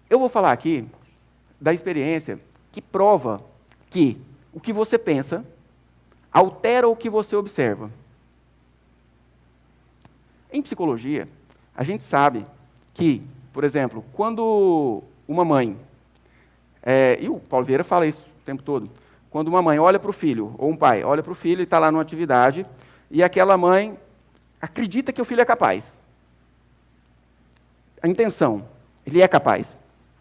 Eu vou falar aqui da experiência que prova que o que você pensa altera o que você observa. Em psicologia, a gente sabe que, por exemplo, quando uma mãe, e o Paulo Vieira fala isso o tempo todo, quando uma mãe olha para o filho, ou um pai olha para o filho e está lá numa atividade, e aquela mãe acredita que o filho é capaz. A intenção, ele é capaz.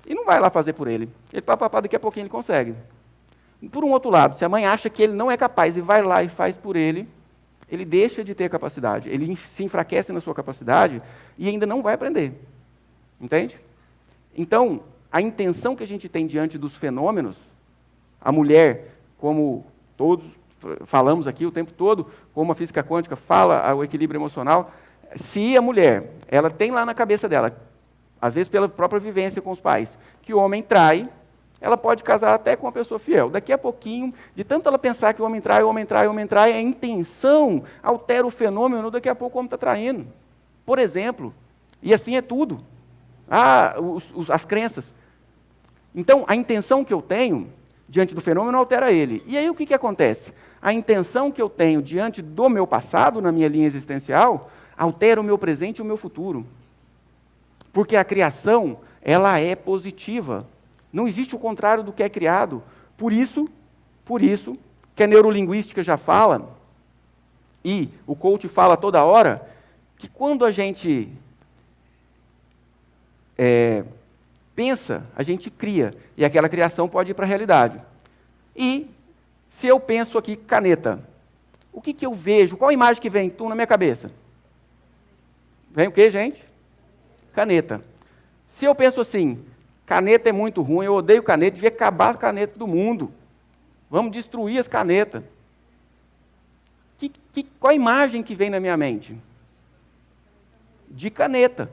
E não vai lá fazer por ele. Ele papapá, daqui a pouquinho ele consegue. Por um outro lado, se a mãe acha que ele não é capaz e vai lá e faz por ele, ele deixa de ter capacidade. Ele se enfraquece na sua capacidade e ainda não vai aprender. Entende? Então, a intenção que a gente tem diante dos fenômenos, a mulher, como todos falamos aqui o tempo todo, como a física quântica fala, o equilíbrio emocional, se a mulher, ela tem lá na cabeça dela, às vezes pela própria vivência com os pais, que o homem trai, ela pode casar até com uma pessoa fiel. Daqui a pouquinho, de tanto ela pensar que o homem trai, o homem trai, o homem trai, a intenção altera o fenômeno, daqui a pouco o homem está traindo. Por exemplo, e assim é tudo. As crenças. Então, a intenção que eu tenho diante do fenômeno altera ele. E aí o que acontece? A intenção que eu tenho diante do meu passado, na minha linha existencial, altera o meu presente e o meu futuro. Porque a criação, ela é positiva. Não existe o contrário do que é criado. Por isso que a neurolinguística já fala, e o coach fala toda hora, que quando a gente pensa, a gente cria, e aquela criação pode ir para a realidade. E se eu penso aqui, caneta, o que eu vejo? Qual a imagem que vem na minha cabeça? Vem o quê, gente? Caneta. Se eu penso assim, caneta é muito ruim, eu odeio caneta, devia acabar a caneta do mundo. Vamos destruir as canetas. Qual a imagem que vem na minha mente? De caneta.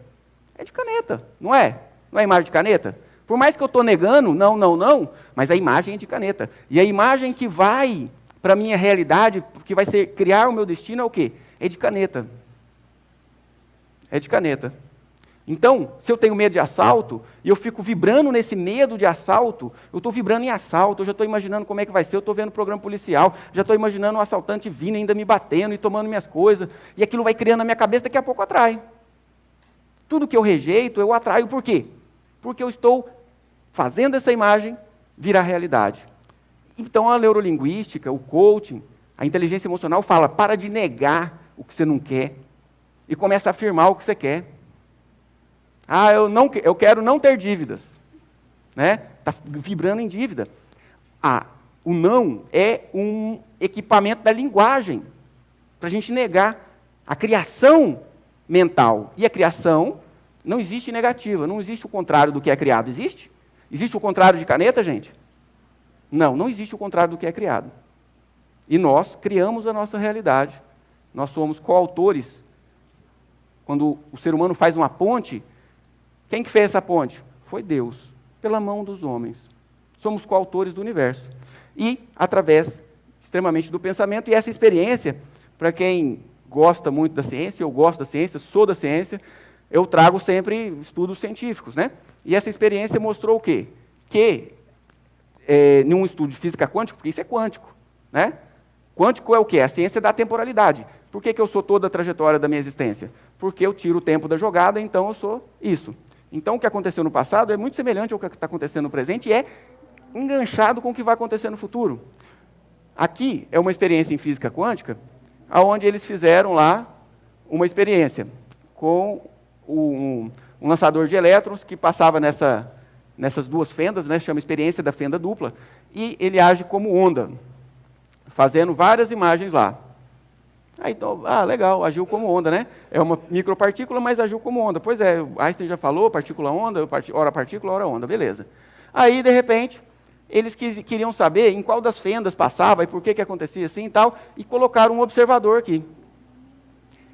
É de caneta, não é? Não é imagem de caneta? Por mais que eu estou negando, não, mas a imagem é de caneta. E a imagem que vai para a minha realidade, que vai ser criar o meu destino, é o quê? É de caneta. É de caneta. Então, se eu tenho medo de assalto, e eu fico vibrando nesse medo de assalto, eu estou vibrando em assalto, eu já estou imaginando como é que vai ser, eu estou vendo o programa policial, já estou imaginando um assaltante vindo, ainda me batendo e tomando minhas coisas, e aquilo vai criando na minha cabeça, daqui a pouco atrai. Tudo que eu rejeito, eu atraio, por quê? Porque eu estou fazendo essa imagem virar realidade. Então, a neurolinguística, o coaching, a inteligência emocional fala, para de negar o que você não quer, e começa a afirmar o que você quer. Eu quero não ter dívidas. Está vibrando em dívida. O não é um equipamento da linguagem, para a gente negar a criação mental. E a criação não existe negativa, não existe o contrário do que é criado. Existe? Existe o contrário de caneta, gente? Não existe o contrário do que é criado. E nós criamos a nossa realidade. Nós somos coautores. Quando o ser humano faz uma ponte, quem que fez essa ponte? Foi Deus, pela mão dos homens. Somos coautores do universo. E, através, extremamente, do pensamento, e essa experiência, para quem gosta muito da ciência, eu gosto da ciência, sou da ciência, eu trago sempre estudos científicos, E essa experiência mostrou o quê? Que, num estudo de física quântica, porque isso é quântico, Quântico é o quê? A ciência da temporalidade. Por que eu sou toda a trajetória da minha existência? Porque eu tiro o tempo da jogada, então eu sou isso. Então, o que aconteceu no passado é muito semelhante ao que está acontecendo no presente e é enganchado com o que vai acontecer no futuro. Aqui é uma experiência em física quântica, onde eles fizeram lá uma experiência com um lançador de elétrons que passava nessas duas fendas, chama experiência da fenda dupla, e ele age como onda, fazendo várias imagens lá. Então, legal, agiu como onda, É uma micropartícula, mas agiu como onda. Pois é, Einstein já falou, partícula-onda, hora partícula, hora onda, beleza. Aí, de repente, eles queriam saber em qual das fendas passava e por que acontecia assim e tal, e colocaram um observador aqui.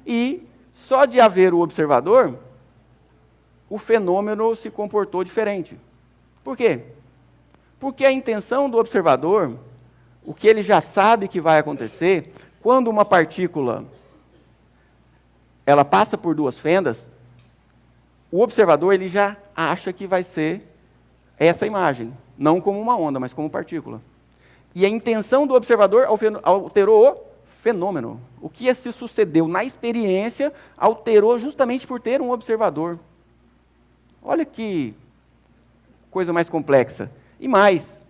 E, só de haver o observador, o fenômeno se comportou diferente. Por quê? Porque a intenção do observador, o que ele já sabe que vai acontecer, quando uma partícula ela passa por duas fendas, o observador ele já acha que vai ser essa imagem, não como uma onda, mas como partícula. E a intenção do observador alterou o fenômeno. O que se sucedeu na experiência alterou justamente por ter um observador. Olha que coisa mais complexa. E mais,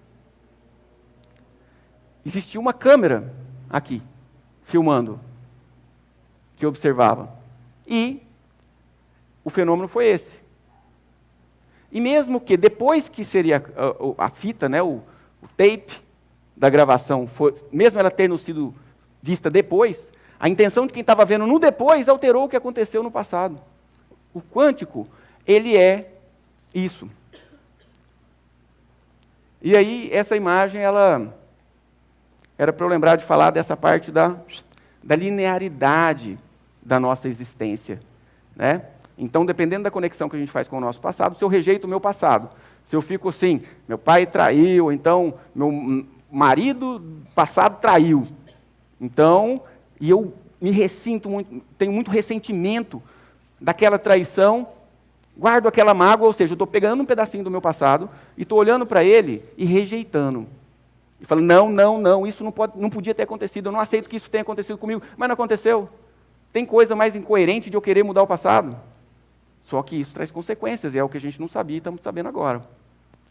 existia uma câmera aqui, filmando, que observava. E o fenômeno foi esse. E mesmo que depois que seria a fita, né, o tape da gravação, mesmo ela tendo sido vista depois, a intenção de quem estava vendo no depois alterou o que aconteceu no passado. O quântico, ele é isso. E aí, essa imagem, ela era para eu lembrar de falar dessa parte da linearidade da nossa existência, né? Então, dependendo da conexão que a gente faz com o nosso passado, se eu rejeito o meu passado, se eu fico assim, meu pai traiu, então meu marido passado traiu, então, e eu me ressinto muito, tenho muito ressentimento daquela traição, guardo aquela mágoa, ou seja, eu estou pegando um pedacinho do meu passado e estou olhando para ele e rejeitando. E falando, não, isso não podia ter acontecido, eu não aceito que isso tenha acontecido comigo, mas não aconteceu. Tem coisa mais incoerente de eu querer mudar o passado? Só que isso traz consequências, e é o que a gente não sabia e estamos sabendo agora.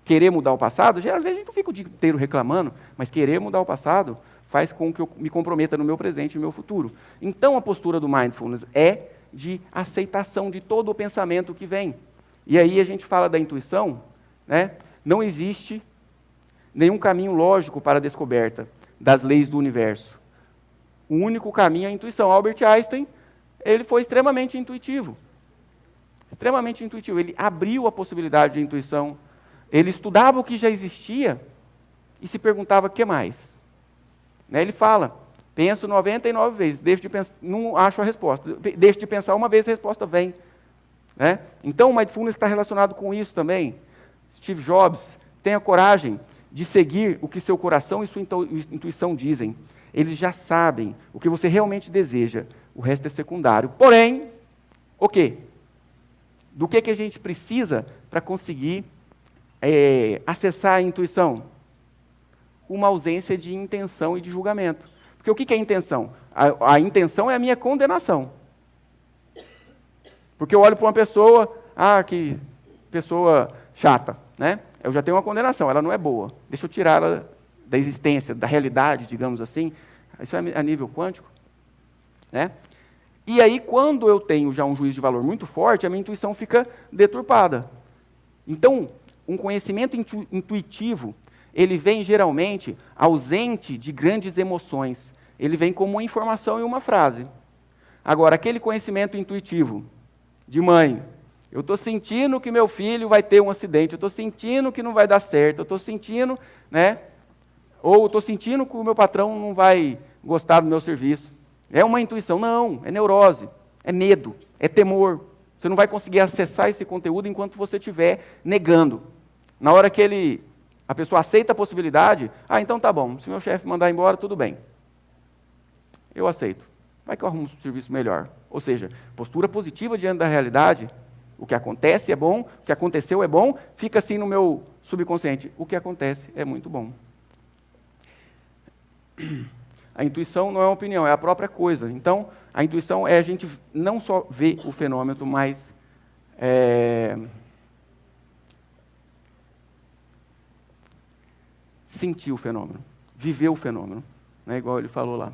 Querer mudar o passado, já, às vezes a gente não fica o dia inteiro reclamando, mas querer mudar o passado faz com que eu me comprometa no meu presente e no meu futuro. Então a postura do mindfulness é de aceitação de todo o pensamento que vem. E aí a gente fala da intuição, né? Não existe nenhum caminho lógico para a descoberta das leis do universo. O único caminho é a intuição. Albert Einstein, ele foi extremamente intuitivo. Extremamente intuitivo. Ele abriu a possibilidade de intuição. Ele estudava o que já existia e se perguntava o que mais. Né? Ele fala, penso 99 vezes, deixo de pensar, não acho a resposta. Deixo de pensar uma vez, a resposta vem. Né? Então, o mindfulness está relacionado com isso também. Steve Jobs, tenha coragem de seguir o que seu coração e sua intuição dizem. Eles já sabem o que você realmente deseja. O resto é secundário. Porém, o quê? Do que a gente precisa para conseguir acessar a intuição? Uma ausência de intenção e de julgamento. Porque o que é intenção? A intenção é a minha condenação. Porque eu olho para uma pessoa, que pessoa chata, né? Eu já tenho uma condenação, ela não é boa. Deixa eu tirar ela da existência, da realidade, digamos assim. Isso é a nível quântico. Né? E aí, quando eu tenho já um juízo de valor muito forte, a minha intuição fica deturpada. Então, um conhecimento intuitivo, ele vem geralmente ausente de grandes emoções. Ele vem como uma informação e uma frase. Agora, aquele conhecimento intuitivo de mãe, eu estou sentindo que meu filho vai ter um acidente, eu estou sentindo que não vai dar certo, eu estou sentindo, né? Ou estou sentindo que o meu patrão não vai gostar do meu serviço. É uma intuição? Não, é neurose, é medo, é temor. Você não vai conseguir acessar esse conteúdo enquanto você estiver negando. Na hora que a pessoa aceita a possibilidade, então tá bom, se meu chefe mandar embora, tudo bem. Eu aceito. Vai que eu arrumo um serviço melhor. Ou seja, postura positiva diante da realidade. O que acontece é bom, o que aconteceu é bom, fica assim no meu subconsciente. O que acontece é muito bom. A intuição não é uma opinião, é a própria coisa. Então, a intuição é a gente não só ver o fenômeno, mas sentir o fenômeno, viver o fenômeno, né, igual ele falou lá.